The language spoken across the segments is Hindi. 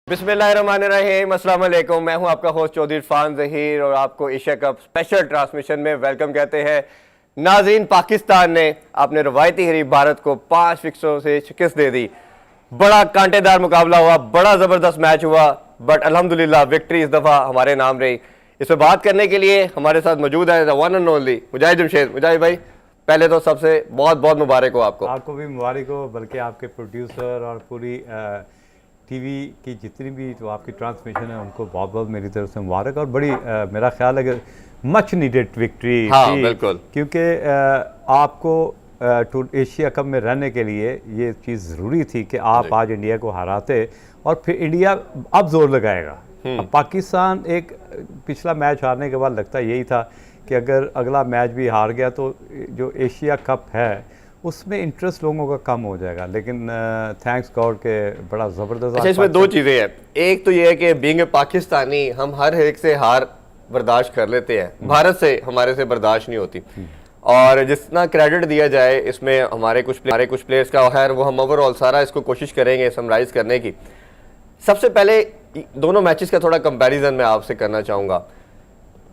बिस्मिल्लाहिर्रहमानिर्रहीम, अस्सलाम वालेकुम। मैं हूं आपका होस्ट चौधरी इरफान ज़हीर और आपको एशिया कप स्पेशल ट्रांसमिशन में वेलकम कहते हैं। नाज़रीन, पाकिस्तान ने अपने रवायती हरीफ भारत को 5 विकेटों से शिकस्त दे दी। बड़ा कांटेदार मुकाबला हुआ, बड़ा ज़बरदस्त मैच हुआ, बट अल्हम्दुलिल्लाह विक्ट्री इस दफ़ा हमारे नाम रही। इस पर बात करने के लिए हमारे साथ मौजूद है द वन एंड ओनली मुजाहिद जमशेद। मुजाहिद भाई, पहले तो सबसे बहुत बहुत मुबारक हो आपको। आपको भी मुबारक हो, बल्कि आपके प्रोड्यूसर और पूरी टीवी की जितनी भी जो आपकी ट्रांसमिशन है उनको बहुत बहुत मेरी तरफ से मुबारक। और बड़ी मेरा ख्याल है कि मच नीडेड विक्ट्री थी, बिल्कुल, क्योंकि आपको एशिया कप में रहने के लिए ये चीज़ ज़रूरी थी कि आप आज इंडिया को हराते और फिर इंडिया अब जोर लगाएगा। अब पाकिस्तान एक पिछला मैच हारने के बाद लगता यही था कि अगर अगला मैच भी हार गया तो जो एशिया कप है उसमें इंटरेस्ट लोगों का कम हो जाएगा, लेकिन थैंक्स गॉड के बड़ा ज़बरदस्त। अच्छा, इसमें दो चीज़ें हैं। एक तो ये है कि बीइंग ए पाकिस्तानी हम हर एक से हार बर्दाश्त कर लेते हैं, भारत से हमारे से बर्दाश्त नहीं होती। और जितना क्रेडिट दिया जाए इसमें हमारे कुछ प्लेयर्स का है, वो हम ओवरऑल सारा इसको कोशिश करेंगे समराइज करने की। सबसे पहले दोनों मैचेस का थोड़ा कंपैरिजन मैं आपसे करना चाहूँगा।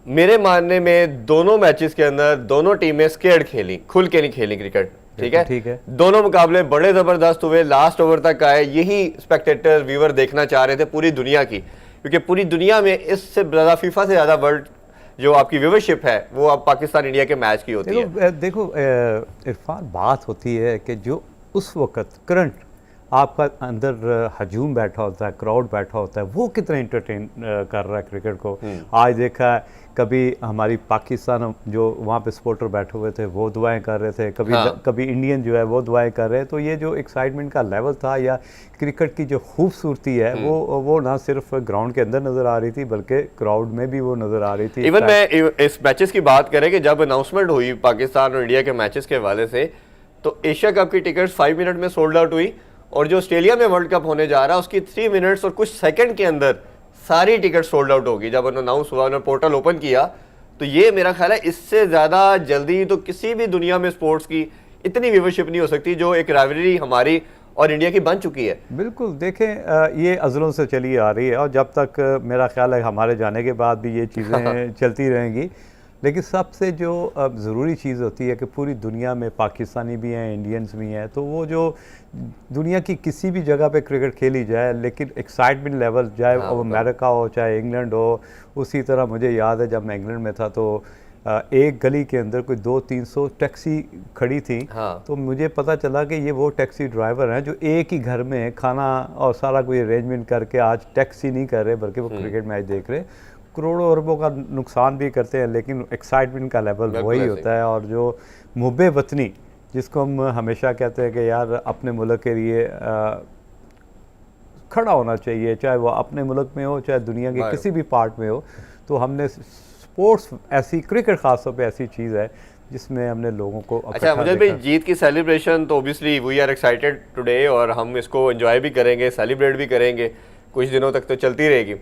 मेरे मानने में दोनों मैचेस के अंदर दोनों टीमें स्केर्ड खेली, खुल के नहीं खेली क्रिकेट। ठीक है। दोनों मुकाबले बड़े ज़बरदस्त हुए, लास्ट ओवर तक आए। यही स्पेक्टेटर व्यूअर देखना चाह रहे थे पूरी दुनिया की, क्योंकि पूरी दुनिया में इससे ज़्यादा, फीफा से ज़्यादा वर्ल्ड जो आपकी व्यूअरशिप है वो अब पाकिस्तान इंडिया के मैच की होती है। देखो इरफान, बात होती है कि जो उस वक्त करंट आपका अंदर हजूम बैठा होता है, क्राउड बैठा होता है, वो कितना इंटरटेन कर रहा है क्रिकेट को। आज देखा है, कभी हमारी पाकिस्तान जो वहाँ पे सपोर्टर बैठे हुए थे वो दुआएं कर रहे थे, कभी इंडियन जो है वो दुआएं कर रहे हैं। तो ये जो एक्साइटमेंट का लेवल था या क्रिकेट की जो खूबसूरती है वो ना सिर्फ ग्राउंड के अंदर नज़र आ रही थी बल्कि क्राउड में भी वो नज़र आ रही थी। इवन मैं इस मैचेस की बात करें कि जब अनाउंसमेंट हुई पाकिस्तान और इंडिया के मैचेस के हवाले से, तो एशिया कप की टिकट 5 मिनट में सोल्ड आउट हुई, और जो ऑस्ट्रेलिया में वर्ल्ड कप होने जा रहा है उसकी 3 मिनट्स और कुछ सेकंड के अंदर सारी टिकट सोल्ड आउट होगी। जब उन्होंने अनाउंस हुआ, उन्होंने पोर्टल ओपन किया, तो ये मेरा ख्याल है इससे ज़्यादा जल्दी तो किसी भी दुनिया में स्पोर्ट्स की इतनी व्यूअरशिप नहीं हो सकती जो एक राइवलरी हमारी और इंडिया की बन चुकी है। बिल्कुल, देखें ये अज़लों से चली आ रही है और जब तक मेरा ख्याल है हमारे जाने के बाद भी ये चीज़ें चलती रहेंगी। लेकिन सबसे जो ज़रूरी चीज़ होती है कि पूरी दुनिया में पाकिस्तानी भी हैं, इंडियंस भी हैं, तो वो जो दुनिया की किसी भी जगह पे क्रिकेट खेली जाए, लेकिन एक्साइटमेंट लेवल चाहे वो अमेरिका हो चाहे इंग्लैंड हो। उसी तरह मुझे याद है जब मैं इंग्लैंड में था तो एक गली के अंदर कोई 200-300 टैक्सी खड़ी थी। तो मुझे पता चला कि ये वो टैक्सी ड्राइवर हैं जो एक ही घर में खाना और सारा कोई अरेंजमेंट करके आज टैक्सी नहीं कर रहे बल्कि वो क्रिकेट मैच देख रहे। करोड़ों अरबों का नुकसान भी करते हैं, लेकिन एक्साइटमेंट का लेवल वही होता है। और जो मुहब्बे वतनी जिसको हम हमेशा कहते हैं कि यार अपने मुल्क के लिए खड़ा होना चाहिए, चाहे वो अपने मुल्क में हो चाहे दुनिया के किसी भी पार्ट में हो। तो हमने स्पोर्ट्स ऐसी, क्रिकेट खासतौर पे ऐसी चीज़ है जिसमें हमने लोगों को। अच्छा मुझे भाई, जीत की सेलिब्रेशन तो obviously we are excited today, और हम इसको एंजॉय भी करेंगे, सेलिब्रेट भी करेंगे, कुछ दिनों तक तो चलती रहेगी।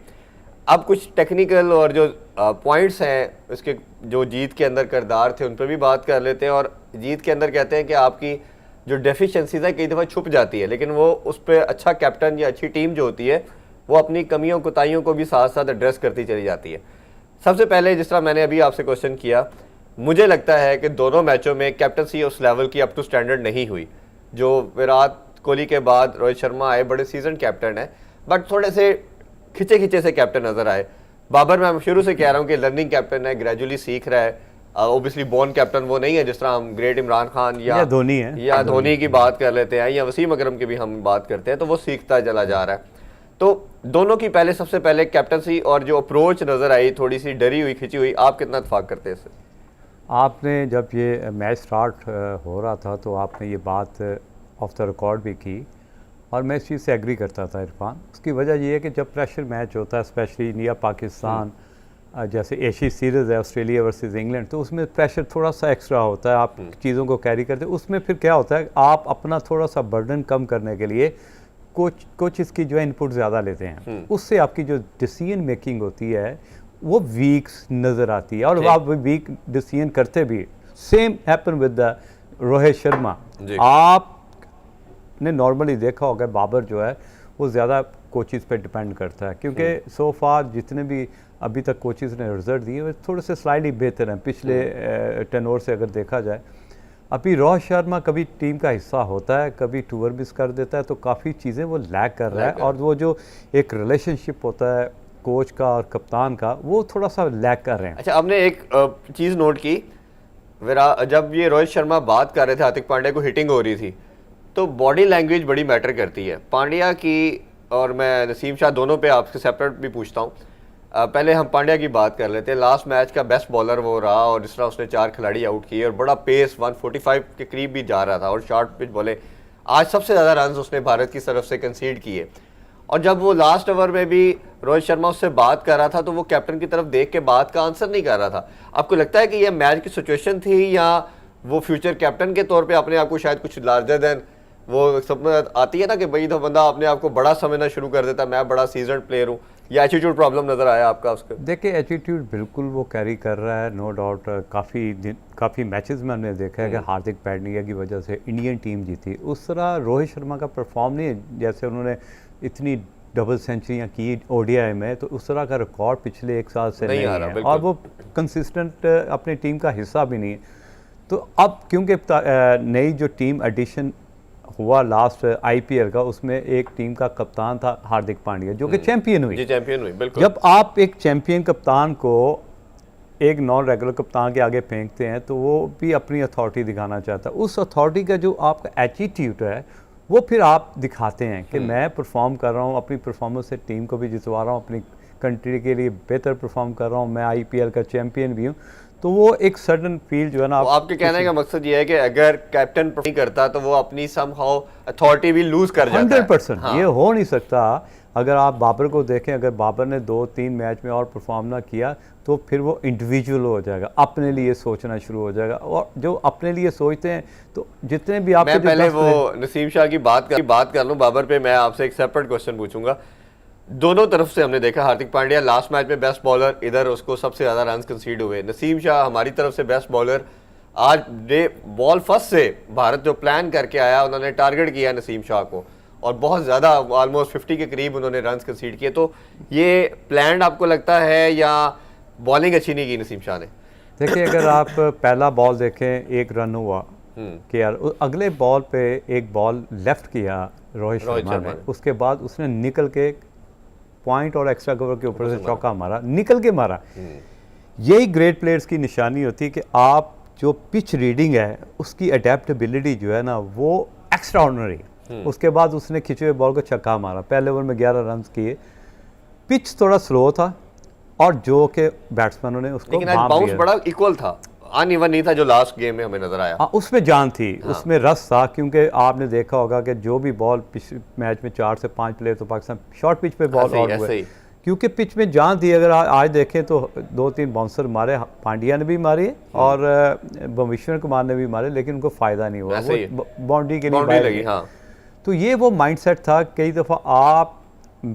अब कुछ टेक्निकल और जो पॉइंट्स हैं इसके, जो जीत के अंदर किरदार थे, उन पर भी बात कर लेते हैं। और जीत के अंदर कहते हैं कि आपकी जो डेफिशिएंसीज है कई दफ़ा छुप जाती है, लेकिन वो उस पर अच्छा कैप्टन या अच्छी टीम जो होती है वो अपनी कमियों कोताहियों को भी साथ साथ एड्रेस करती चली जाती है। सबसे पहले जिस तरह मैंने अभी आपसे क्वेश्चन किया, मुझे लगता है कि दोनों मैचों में कैप्टनसी उस लेवल की अप टू स्टैंडर्ड नहीं हुई। जो विराट कोहली के बाद रोहित शर्मा आए, बड़े सीजन कैप्टन है, बट थोड़े से खिंचे से कैप्टन नजर आए। बाबर, मैं शुरू से कह रहा हूँ कि लर्निंग कैप्टन है, ग्रेजुअली सीख रहा है। ऑब्वियसली बॉर्न कैप्टन वो नहीं है, जिस तरह हम ग्रेट इमरान खान या धोनी है, या धोनी की बात कर लेते हैं, या वसीम अकरम की भी हम बात करते हैं, तो वो सीखता चला जा रहा है। तो दोनों की पहले, सबसे पहले कैप्टनसी और जो अप्रोच नजर आई, थोड़ी सी डरी हुई, खिंची हुई, आप कितना इत्तेफाक करते हैं इससे? आपने जब ये मैच स्टार्ट हो रहा था तो आपने ये बात ऑफ द रिकॉर्ड भी की और मैं इस चीज़ से एग्री करता था इरफान। उसकी वजह ये है कि जब प्रेशर मैच होता है, स्पेशली इंडिया पाकिस्तान जैसे एशिया सीरीज़ है ऑस्ट्रेलिया वर्सेस इंग्लैंड, तो उसमें प्रेशर थोड़ा सा एक्स्ट्रा होता है, आप चीज़ों को कैरी करते हैं। उसमें फिर क्या होता है, आप अपना थोड़ा सा बर्डन कम करने के लिए कोचेस की जो है इनपुट ज़्यादा लेते हैं, उससे आपकी जो डिसीजन मेकिंग होती है वो वीक नज़र आती है और आप वीक डिसीजन करते भी। Same happen with the Rohit Sharma. आपने नॉर्मली देखा होगा बाबर जो है वो ज़्यादा कोचेस पे डिपेंड करता है, क्योंकि सो फार जितने भी अभी तक कोचेस ने रिजल्ट दिए वो थोड़े से स्लाइडली बेहतर हैं पिछले टेनोर से अगर देखा जाए। अभी रोहित शर्मा कभी टीम का हिस्सा होता है, कभी टूर मिस कर देता है, तो काफ़ी चीज़ें वो लैक कर रहा है, और वो जो एक रिलेशनशिप होता है कोच का और कप्तान का, वो थोड़ा सा लैक कर रहे हैं। अच्छा, आपने एक चीज़ नोट की, जब ये रोहित शर्मा बात कर रहे थे, हार्दिक पांड्या को हिटिंग हो रही थी, तो बॉडी लैंग्वेज बड़ी मैटर करती है पांड्या की, और मैं नसीम शाह दोनों पे आपसे सेपरेट भी पूछता हूँ। पहले हम पांड्या की बात कर लेते हैं। लास्ट मैच का बेस्ट बॉलर वो रहा, और जिस तरह उसने 4 खिलाड़ी आउट किए और बड़ा पेस 145 के करीब भी जा रहा था, और शॉर्ट पिच बोले आज सबसे ज़्यादा रन उसने भारत की तरफ से कंसीड किए। और जब वो लास्ट ओवर में भी रोहित शर्मा उससे बात कर रहा था, तो वो कैप्टन की तरफ देख के बात का आंसर नहीं कर रहा था। आपको लगता है कि ये मैच की सिचुएशन थी, या वो फ्यूचर कैप्टन के तौर पे अपने आप को शायद कुछ लार्जर देन वो सब में आती है ना कि भाई तो बंदा अपने आप को बड़ा समझना शुरू कर देता, मैं बड़ा सीजन प्लेयर हूँ, या एटीट्यूड प्रॉब्लम नज़र आया आपका उसका? देखिए एटीट्यूड बिल्कुल वो कैरी कर रहा है, नो डाउट। काफ़ी मैचेस में हमने देखा है कि हार्दिक पांड्या की वजह से इंडियन टीम जीती। उस तरह रोहित शर्मा का परफॉर्म नहीं है, जैसे उन्होंने इतनी डबल सेंचुरियाँ की ओडीआई में, तो उस तरह का रिकॉर्ड पिछले 1 साल से नहीं है, और वो कंसिस्टेंट अपनी टीम का हिस्सा भी नहीं है। तो अब क्योंकि नई जो टीम एडिशन हुआ लास्ट आईपीएल का, उसमें एक टीम का कप्तान था हार्दिक पांड्या, जो कि चैंपियन हुई। जी, चैंपियन हुई, बिल्कुल। जब आप एक चैंपियन कप्तान को एक नॉन रेगुलर कप्तान के आगे फेंकते हैं, तो वो भी अपनी अथॉरिटी दिखाना चाहता है। उस अथॉरिटी का जो आपका एटीट्यूड है, वो फिर आप दिखाते हैं कि मैं परफॉर्म कर रहा हूँ, अपनी परफॉर्मेंस से टीम को भी जितवा रहा हूँ, अपनी कंट्री के लिए बेहतर परफॉर्म कर रहा हूँ, मैं आईपीएल का चैंपियन भी हूँ। तो वो एक सडन फील जो है ना, आपके कहने का मकसद ये है कि अगर कैप्टन नहीं करता तो वो अपनी समहाउ अथॉरिटी भी लूज कर जाता है। 100% ये हो नहीं सकता। अगर आप बाबर को देखें, अगर बाबर ने 2-3 मैच में और परफॉर्म ना किया, तो फिर वो इंडिविजुअल हो जाएगा, अपने लिए सोचना शुरू हो जाएगा, और जो अपने लिए सोचते हैं, तो जितने भी आप, मैं पहले वो नसीम शाह की बात कर लूँ, बाबर पे मैं आपसे एक सेपरेट क्वेश्चन पूछूंगा। दोनों तरफ से हमने देखा, हार्दिक पांड्या लास्ट मैच में बेस्ट बॉलर, इधर उसको सबसे ज्यादा रन कंसीड हुए। नसीम शाह हमारी तरफ से बेस्ट बॉलर, आज डे बॉल फर्स्ट से भारत जो प्लान करके आया, उन्होंने टारगेट किया नसीम शाह को, और बहुत ज़्यादा ऑलमोस्ट 50 के करीब उन्होंने रन कंसीड किए। तो ये प्लान आपको लगता है, या बॉलिंग अच्छी नहीं की नसीम शाह ने? देखिए, अगर आप पहला बॉल देखें, 1 रन हुआ कि यार, अगले बॉल पे एक बॉल लेफ्ट किया रोहित शर्मा ने, उसके बाद उसने निकल के पॉइंट और एक्स्ट्रा कवर के ऊपर से चौका मारा, निकल के मारा। यही ग्रेट प्लेयर्स की निशानी होती है कि आप जो पिच रीडिंग है, उसकी अडेप्टेबिलिटी जो है ना, वो एक्स्ट्रा ऑर्डिनरी है। उसके बाद उसने खिंचे हुए बॉल को छक्का मारा, पहले ओवर में 11 रन किए। पिच थोड़ा स्लो था, और जो के बैट्समैनों ने उसको, लेकिन आज बाउंस बड़ा इक्वल था, अनइवन नहीं था जो लास्ट गेम में हमें नजर आया। उसमें जान थी, उसमें रस था, क्योंकि आपने देखा होगा कि जो भी बॉल मैच में 4 से 5 प्लेयर तो पाकिस्तान शॉर्ट पिच पे बॉल आउट हुए, क्योंकि पिच में जान थी। अगर आज देखें तो 2-3 बाउंसर मारे, पांड्या ने भी मारे और भुवनेश्वर कुमार ने भी मारे, लेकिन उनको फायदा नहीं हुआ, बाउंड्री के लिए लगी। तो ये वो माइंडसेट था। कई दफ़ा आप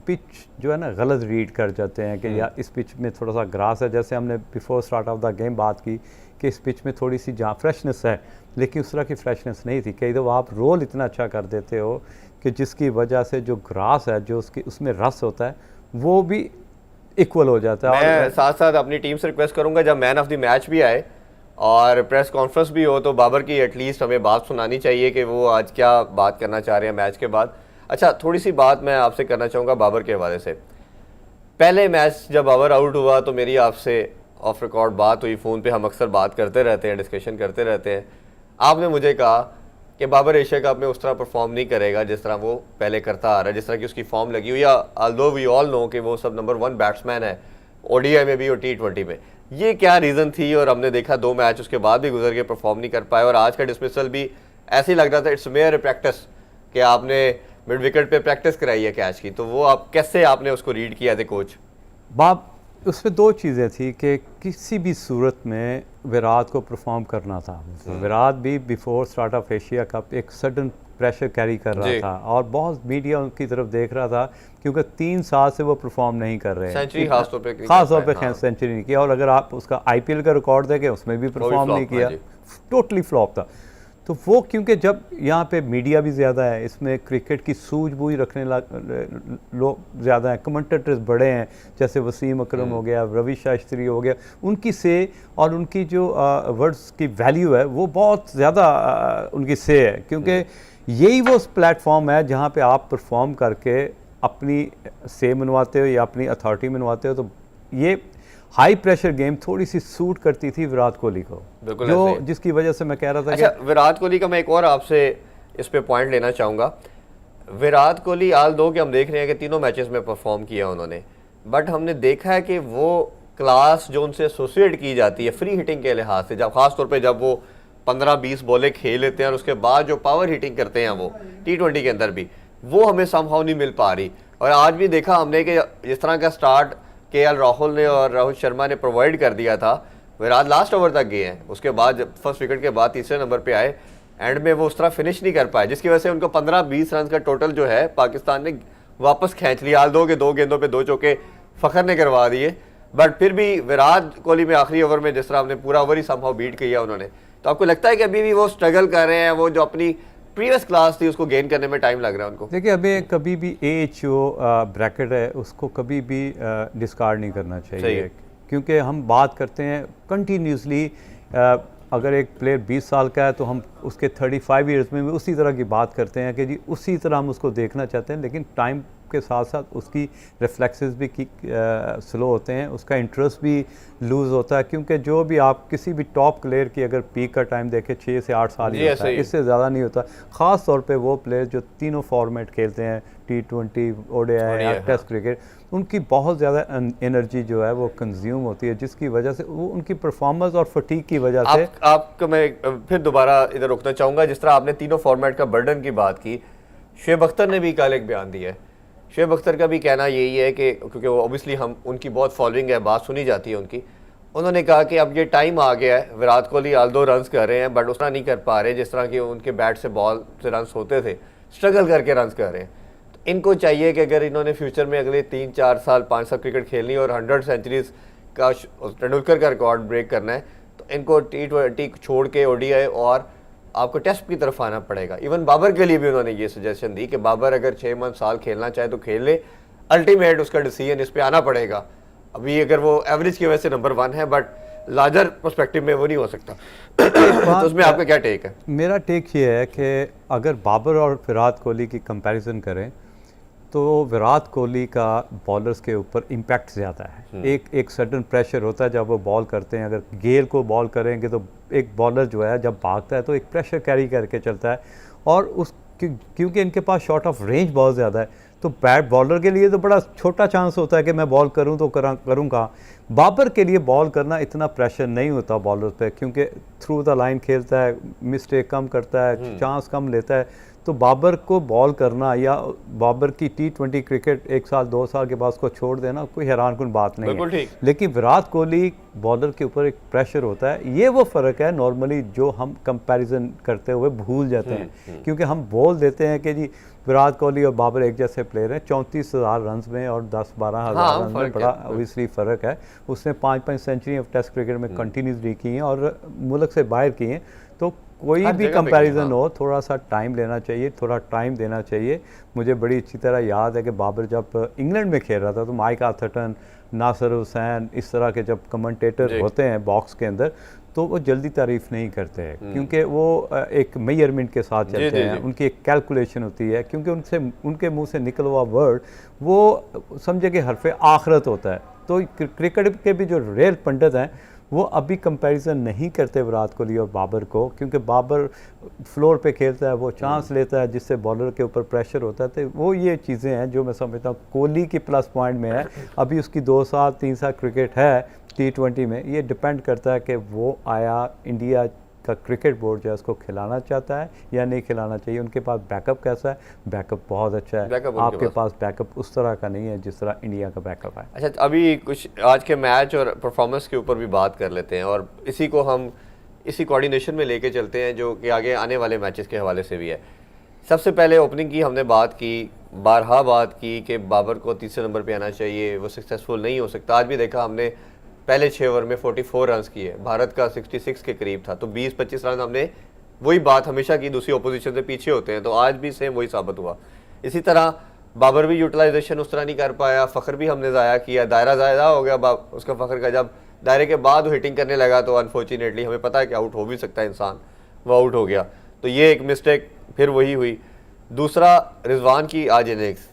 पिच जो है ना गलत रीड कर जाते हैं कि यार इस पिच में थोड़ा सा ग्रास है, जैसे हमने before start of the game बात की कि इस पिच में थोड़ी सी जहाँ फ्रेशनेस है, लेकिन उस तरह की फ्रेशनेस नहीं थी। कई दफ़ा आप रोल इतना अच्छा कर देते हो कि जिसकी वजह से जो ग्रास है, जो उसमें रस होता है, वो भी इक्वल हो जाता है। मैं साथ साथ अपनी टीम से रिक्वेस्ट करूंगा, जब मैन ऑफ द मैच भी आए और प्रेस कॉन्फ्रेंस भी हो, तो बाबर की एटलीस्ट हमें बात सुनानी चाहिए कि वो आज क्या बात करना चाह रहे हैं मैच के बाद। अच्छा, थोड़ी सी बात मैं आपसे करना चाहूँगा बाबर के हवाले से। पहले मैच जब बाबर आउट हुआ, तो मेरी आपसे ऑफ रिकॉर्ड बात हुई, फ़ोन पे हम अक्सर बात करते रहते हैं, डिस्कशन करते रहते हैं। आपने मुझे कहा कि बाबर एशिया कप में उस तरह परफॉर्म नहीं करेगा जिस तरह वो पहले करता आ रहा है, जिस तरह की उसकी फॉर्म लगी हुई है। ऑल्दो वी ऑल नो कि वो सब नंबर 1 बैट्समैन है, ओडीआई में भी और T20 में। ये क्या रीज़न थी? और हमने देखा 2 मैच उसके बाद भी गुजर के परफॉर्म नहीं कर पाए, और आज का डिसमिसल भी ऐसे ही लग रहा था इट्स मेयर प्रैक्टिस, कि आपने मिड विकेट पे प्रैक्टिस कराई है कैच की। तो वो आप कैसे आपने उसको रीड किया एज ए कोच? बाब, उसमें 2 चीज़ें थी कि किसी भी सूरत में विराट को परफॉर्म करना था। विराट भी before start of Asia cup एक सडन प्रेशर कैरी कर रहा था, और बहुत मीडिया उनकी तरफ देख रहा था, क्योंकि 3 साल से वो परफॉर्म नहीं कर रहे हैं, सेंचुरी खास तौर पे सेंचुरी नहीं किया। और अगर आप उसका आईपीएल का रिकॉर्ड देखें, उसमें भी परफॉर्म नहीं किया, टोटली फ्लॉप था। तो वो क्योंकि जब यहाँ पे मीडिया भी ज़्यादा है, इसमें क्रिकेट की सूझबूझ रखने लोग ज़्यादा हैं, कमेंटेटर्स बड़े हैं, जैसे वसीम अकरम हो गया, रवि शास्त्री हो गया, उनकी से और उनकी जो वर्ड्स की वैल्यू है वो बहुत ज़्यादा उनकी से है, क्योंकि यही वो प्लेटफॉर्म है जहाँ पे आप परफॉर्म करके अपनी से मनवाते हो या अपनी अथॉरिटी मनवाते हो। तो ये हाई प्रेशर गेम थोड़ी सी सूट करती थी विराट कोहली को, जो जिसकी वजह से मैं कह रहा था। अच्छा, विराट कोहली का मैं एक और आपसे इस पे पॉइंट लेना चाहूँगा। विराट कोहली आल दो कि हम देख रहे हैं कि तीनों मैचेस में परफॉर्म किया उन्होंने, बट हमने देखा है कि वो क्लास जो उनसे एसोसिएट की जाती है फ्री हिटिंग के लिहाज से, जब खासतौर पर जब वो 15-20 बॉलें खेल लेते हैं और उसके बाद जो पावर हिटिंग करते हैं वो T20 के अंदर भी, वो हमें समहाउ नहीं मिल पा रही। और आज भी देखा हमने कि जिस तरह का स्टार्ट KL राहुल ने और रोहित शर्मा ने प्रोवाइड कर दिया था, विराट लास्ट ओवर तक गए हैं, उसके बाद फर्स्ट विकेट के बाद तीसरे नंबर पे आए, एंड में वो उस तरह फिनिश नहीं कर पाए, जिसकी वजह से उनको 15-20 रन का टोटल जो है पाकिस्तान ने वापस खींच लिया। हाल दो के 2 गेंदों पे 2 चौके फखर ने करवा दिए, बट फिर भी विराट कोहली में आखिरी ओवर में जिस तरह हमने पूरा ओवर ही समहाउ बीट किया उन्होंने, तो आपको लगता है कि अभी भी वो स्ट्रगल कर रहे हैं, वो जो अपनी प्रीवियस क्लास थी उसको गेन करने में टाइम लग रहा है उनको? देखिए, अभी कभी भी एज जो ब्रैकेट है उसको कभी भी डिस्कार्ड नहीं करना चाहिए, क्योंकि हम बात करते हैं कंटिन्यूसली। अगर एक प्लेयर 20 साल का है तो हम उसके 35 ईयर्स में भी उसी तरह की बात करते हैं कि जी उसी तरह हम उसको देखना चाहते हैं, लेकिन टाइम के साथ साथ उसकी रिफ्लेक्सेस भी स्लो होते हैं, उसका इंटरेस्ट भी लूज़ होता है, क्योंकि जो भी आप किसी भी टॉप प्लेयर की अगर पीक का टाइम देखें 6 से 8 साल ही होता है, इससे ज़्यादा नहीं होता। ख़ास तौर पे वो प्लेयर जो तीनों फॉर्मेट खेलते हैं, T20, ODI या टेस्ट क्रिकेट, उनकी बहुत ज़्यादा एनर्जी जो है वो कंज्यूम होती है, जिसकी वजह से वो उनकी परफॉर्मेंस और फटीक की वजह से आपको मैं फिर दोबारा इधर रोकना चाहूँगा। जिस तरह आपने तीनों फॉर्मेट का बर्डन की बात की, शुएब अख्तर ने भी कल एक बयान दिया है। शुएब अख्तर का भी कहना यही है कि क्योंकि वो ऑब्वियसली हम उनकी बहुत फॉलोइंग है, बात सुनी जाती है उनकी, उन्होंने कहा कि अब ये टाइम आ गया है, विराट कोहली आल दो रन्स कर रहे हैं बट उस तरह नहीं कर पा रहे जिस तरह की उनके बैट से बॉल से रन्स होते थे, स्ट्रगल करके रन्स कर रहे हैं। तो इनको चाहिए कि अगर इन्होंने फ्यूचर में अगले 3-4 साल 5 साल क्रिकेट खेलनी और 100 सेंचुरीज का तेंदुलकर का रिकॉर्ड ब्रेक करना है, तो इनको T20 छोड़ के ODI और आपको टेस्ट की तरफ आना पड़ेगा। इवन बाबर के लिए भी उन्होंने ये सजेशन दी कि बाबर अगर 6 साल खेलना चाहे तो खेल ले, अल्टीमेट उसका डिसीजन इस पे आना पड़ेगा। अभी अगर वो एवरेज की वजह से नंबर 1 है, बट लार्जर पर्सपेक्टिव में वो नहीं हो सकता। तो उसमें आपका क्या टेक है? मेरा टेक ये है कि अगर बाबर और विराट कोहली की कंपैरिजन करें तो विराट कोहली का बॉलर्स के ऊपर इम्पैक्ट ज़्यादा है। एक सडन प्रेशर होता है जब वो बॉल करते हैं। अगर गेल को बॉल करेंगे तो एक बॉलर जो है जब भागता है तो एक प्रेशर कैरी करके चलता है, और उस क्योंकि इनके पास शॉट ऑफ रेंज बहुत ज़्यादा है, तो बैट बॉलर के लिए तो बड़ा छोटा चांस होता है कि मैं बॉल करूं तो करूं कहाँ। बाबर के लिए बॉल करना इतना प्रेशर नहीं होता बॉलर पे, क्योंकि थ्रू द लाइन खेलता है, मिस्टेक कम करता है, चांस कम लेता है। तो बाबर को बॉल करना या बाबर की T20 क्रिकेट 1 साल 2 साल के बाद उसको छोड़ देना कोई हैरान कुन बात नहीं है। लेकिन विराट कोहली बॉलर के ऊपर एक प्रेशर होता है, ये वो फ़र्क है नॉर्मली जो हम कंपैरिजन करते हुए भूल जाते हैं, क्योंकि हम बोल देते हैं कि जी विराट कोहली और बाबर एक जैसे प्लेयर हैं। 34,000 रन में और 10-12 हज़ार रन में बड़ा ऑब्वियसली फ़र्क है। उसने 5-5 सेंचुरी टेस्ट क्रिकेट में कंटिन्यूसली की हैं और मुल्क से बाहर की हैं। तो कोई भी कंपैरिजन हो, थोड़ा सा टाइम लेना चाहिए, थोड़ा टाइम देना चाहिए। मुझे बड़ी अच्छी तरह याद है कि बाबर जब इंग्लैंड में खेल रहा था तो माइक आर्थरटन, नासिर हुसैन, इस तरह के जब कमेंटेटर होते हैं बॉक्स के अंदर, तो वो जल्दी तारीफ़ नहीं करते हैं, क्योंकि वो एक मेजरमेंट के साथ चलते हैं। उनकी एक कैलकुलेशन होती है, क्योंकि उनके मुंह से निकला हुआ वर्ड वो समझे कि हरफ आखरत होता है। तो क्रिकेट के भी जो रियल पंडित हैं वो अभी कंपैरिजन नहीं करते विराट कोहली और बाबर को, क्योंकि बाबर फ्लोर पे खेलता है, वो चांस लेता है जिससे बॉलर के ऊपर प्रेशर होता है। तो वो ये चीज़ें हैं जो मैं समझता हूँ कोहली की प्लस पॉइंट में है। अभी उसकी 2 साल 3 साल क्रिकेट है T20 में, ये डिपेंड करता है कि वो आया इंडिया का क्रिकेट बोर्ड जो है उसको खिलाना चाहता है या नहीं खिलाना चाहिए। उनके पास बैकअप कैसा है? बैकअप बहुत अच्छा है। आपके पास बैकअप उस तरह का नहीं है जिस तरह इंडिया का बैकअप है। अच्छा, अभी कुछ आज के मैच और परफॉर्मेंस के ऊपर भी बात कर लेते हैं, और इसी को हम इसी कोऑर्डिनेशन में लेके चलते हैं जो कि आगे आने वाले मैचेस के हवाले से भी है। सबसे पहले ओपनिंग की हमने बात की, बारहा बात की कि बाबर को तीसरे नंबर पर आना चाहिए, वो सक्सेसफुल नहीं हो सकता। आज भी देखा हमने पहले 6 ओवर में 44 रन किए, भारत का 66 के करीब था, तो 20-25 रन हमने वही बात हमेशा की दूसरी ओपोजिशन से पीछे होते हैं, तो आज भी सेम वही साबित हुआ। इसी तरह बाबर भी यूटिलाइजेशन उस तरह नहीं कर पाया, फ़खर भी हमने ज़ाया किया, दायरा ज़्यादा हो गया उसका फ़खर का, जब दायरे के बाद वो हिटिंग करने लगा तो अनफॉर्चुनेटली हमें पता है कि आउट हो भी सकता है इंसान, वो आउट हो गया। तो ये एक मिस्टेक फिर वही हुई। दूसरा रिजवान की आज इनिंग्स,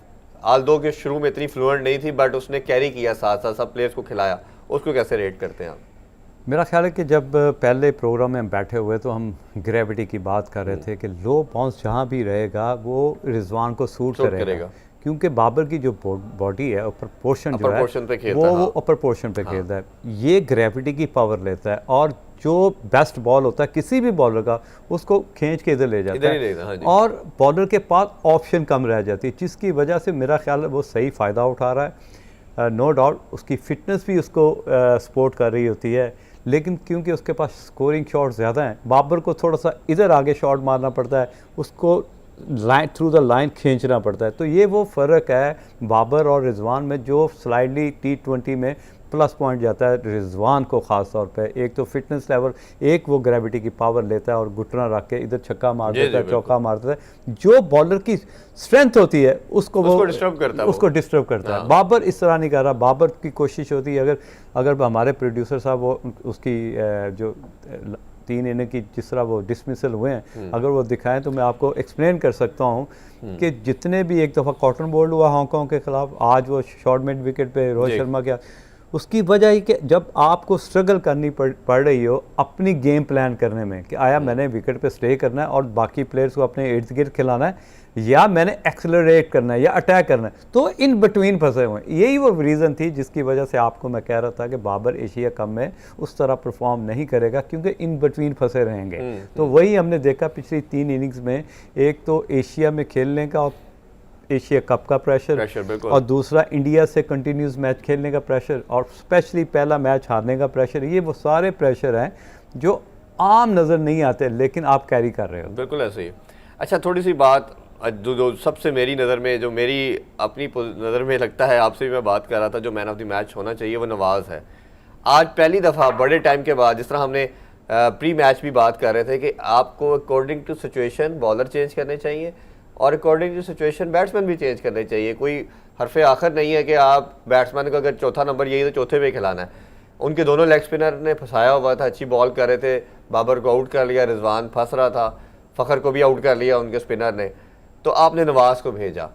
आल्दो के शुरू में इतनी फ्लुएंट नहीं थी बट उसने कैरी किया, साथ साथ सब प्लेयर्स को खिलाया, उसको कैसे रेट करते हैं आप? मेरा ख्याल है कि जब पहले प्रोग्राम में हम बैठे हुए तो हम ग्रेविटी की बात कर रहे थे कि लो बाउंस जहाँ भी रहेगा वो रिजवान को सूट करेगा, क्योंकि बाबर की जो बॉडी है अपर पोर्शन जो है वो अपर पोर्शन पे खेलता है, ये ग्रेविटी की पावर लेता है और जो बेस्ट बॉल होता है किसी भी बॉलर का उसको खींच के इधर ले जाता है और बॉलर के पास ऑप्शन कम रह जाती है, जिसकी वजह से मेरा ख्याल है वो सही फ़ायदा उठा रहा है। नो डाउट उसकी फिटनेस भी उसको सपोर्ट कर रही होती है, लेकिन क्योंकि उसके पास स्कोरिंग शॉट ज़्यादा हैं, बाबर को थोड़ा सा इधर आगे शॉट मारना पड़ता है, उसको लाइन थ्रू द लाइन खींचना पड़ता है। तो ये वो फ़र्क है बाबर और रिजवान में, जो स्लाइडली T20 में प्लस पॉइंट जाता है रिजवान को ख़ास तौर पे। एक तो फिटनेस लेवल, एक वो ग्रेविटी की पावर लेता है और घुटना रख के इधर छक्का मार देता है, चौका मार देता है, जो बॉलर की स्ट्रेंथ होती है उसको डिस्टर्ब करता है। बाबर इस तरह नहीं कर रहा। बाबर की कोशिश होती है, अगर हमारे प्रोड्यूसर साहब वो उसकी जो 3 इनिंग की जिस तरह वो डिसमिसल हुए हैं अगर वो दिखाएं तो मैं आपको एक्सप्लेन कर सकता हूं कि जितने भी एक दफ़ा कॉटन बोल्ड हुआ हांगकांग के खिलाफ, आज वो शॉर्ट मिड विकेट पे रोहित शर्मा के, उसकी वजह ही कि जब आपको स्ट्रगल करनी पड़ रही हो अपनी गेम प्लान करने में कि आया मैंने विकेट पे स्टे करना है और बाकी प्लेयर्स को अपने इर्द गिर्द खिलाना है या मैंने एक्सेलरेट करना है या अटैक करना है, तो इन बिटवीन फंसे हुए हैं। यही वो रीज़न थी जिसकी वजह से आपको मैं कह रहा था कि बाबर एशिया कप में उस तरह परफॉर्म नहीं करेगा, क्योंकि इन बिटवीन फंसे रहेंगे। तो वही हमने देखा पिछली 3 इनिंग्स में, एक तो एशिया में खेलने का और एशिया कप का प्रेशर और दूसरा इंडिया से कंटिन्यूस मैच खेलने का प्रेशर और स्पेशली पहला मैच हारने का प्रेशर। ये वो सारे प्रेशर हैं जो आम नज़र नहीं आते लेकिन आप कैरी कर रहे हो। बिल्कुल ऐसे ही। अच्छा, थोड़ी सी बात जो सबसे मेरी नज़र में, जो मेरी अपनी नज़र में लगता है, आपसे भी मैं बात कर रहा था, जो मैन ऑफ द मैच होना चाहिए वो नवाज़ है। आज पहली दफ़ा बड़े टाइम के बाद, जिस तरह हमने प्री मैच भी बात कर रहे थे कि आपको according to situation bowler change करने चाहिए और अकॉर्डिंग टू सिचुएशन बैट्समैन भी चेंज करने चाहिए। कोई हरफ आखिर नहीं है कि आप बैट्समैन को अगर चौथा नंबर यही तो चौथे पे खिलाना है। उनके दोनों लेग स्पिनर ने फंसाया हुआ था, अच्छी बॉल कर रहे थे, बाबर को आउट कर लिया, रिजवान फंस रहा था, फ़खर को भी आउट कर लिया उनके स्पिनर ने, तो आपने नवाज़ को भेजा।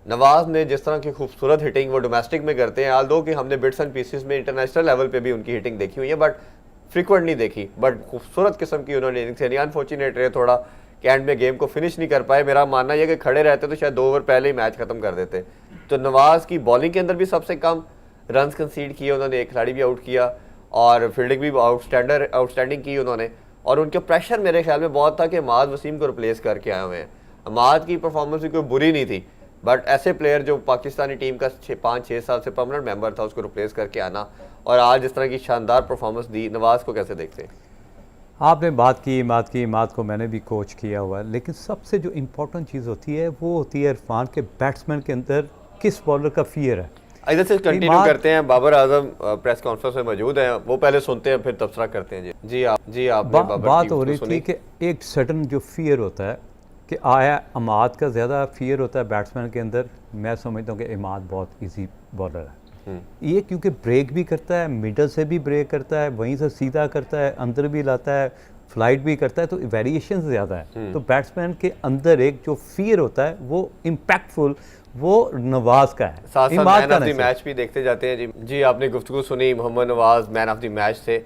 नवाज़ ने जिस तरह की खूबसूरत हिटिंग वो डोमेस्टिक में करते हैं, आल दो कि हमने बिट्स एंड पीसेस में इंटरनेशनल लेवल पे भी उनकी हिटिंग देखी हुई है बट फ्रिक्वेंट नहीं देखी, बट खूबसूरत किस्म की उन्होंने इनिंग्स खेली। अनफॉर्चुनेट रहे थोड़ा कि एंड में गेम को फिनिश नहीं कर पाए। मेरा मानना यह कि खड़े रहते तो शायद 2 ओवर पहले ही मैच खत्म कर देते। तो नवाज़ की बॉलिंग के अंदर भी सबसे कम रन कंसीड किए उन्होंने, एक खिलाड़ी भी आउट किया और फील्डिंग भी आउटस्टैंडिंग की उन्होंने। और उनके प्रेशर मेरे ख्याल में बहुत था कि अमाद वसीम को रिप्लेस करके आए हुए हैं। अमाद की परफॉर्मेंस भी कोई बुरी नहीं थी, बट ऐसे प्लेयर जो पाकिस्तानी टीम का 5-6 साल से परमानेंट मेंबर था, उसको रिप्लेस करके आना और आज इस तरह की शानदार परफॉर्मेंस दी, नवाज़ को कैसे देखते हैं? आपने बात की इमाद को मैंने भी कोच किया हुआ है, लेकिन सबसे जो इम्पोर्टेंट चीज़ होती है वो होती है इरफान के बैट्समैन के अंदर किस बॉलर का फियर है। इधर से कंटिन्यू करते हैं, बाबर आजम प्रेस कॉन्फ्रेंस में मौजूद हैं, वो पहले सुनते हैं फिर तबसरा करते हैं। जी आप बात हो रही थी कि एक सडन जो फियर होता है कि आया अमाद का ज़्यादा फियर होता है बैट्समैन के अंदर। मैं समझता हूँ कि इमाद बहुत इजी बॉलर है, ये क्योंकि ब्रेक भी करता है, मिडल से भी ब्रेक करता है, वहीं से सीधा करता है, अंदर भी लाता है, फ्लाइट भी करता है, तो वेरिएशन ज़्यादा है। तो बैट्समैन के अंदर एक जो फियर होता है वो इम्पैक्टफुल वो नवाज़ का है। साथ साथ मैन ऑफ द मैच भी देखते जाते हैं। जी आपने गुफ्तगू सुनी, मोहम्मद नवाज़ मैन ऑफ द मैच थे।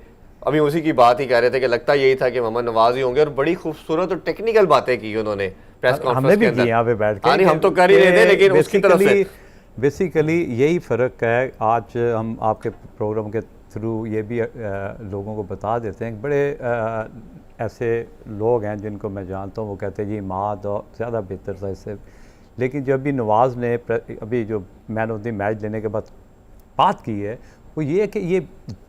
अभी उसी की बात ही कर रहे थे कि लगता यही था कि मोहम्मद नवाज़ ही होंगे और बड़ी खूबसूरत और टेक्निकल बातें की उन्होंने प्रेस कॉन्फ्रेंस के अंदर। यहाँ पे बैठ के हम तो कर ही रहे थे, लेकिन उसकी तरफ से बेसिकली यही फ़र्क है। आज हम आपके प्रोग्राम के थ्रू ये भी लोगों को बता देते हैं, बड़े ऐसे लोग हैं जिनको मैं जानता हूँ, वो कहते हैं जी इमाद और ज़्यादा बेहतर था इससे, लेकिन जब भी नवाज़ ने अभी जो मैन ऑफ द मैच लेने के बाद बात की है वो ये है कि ये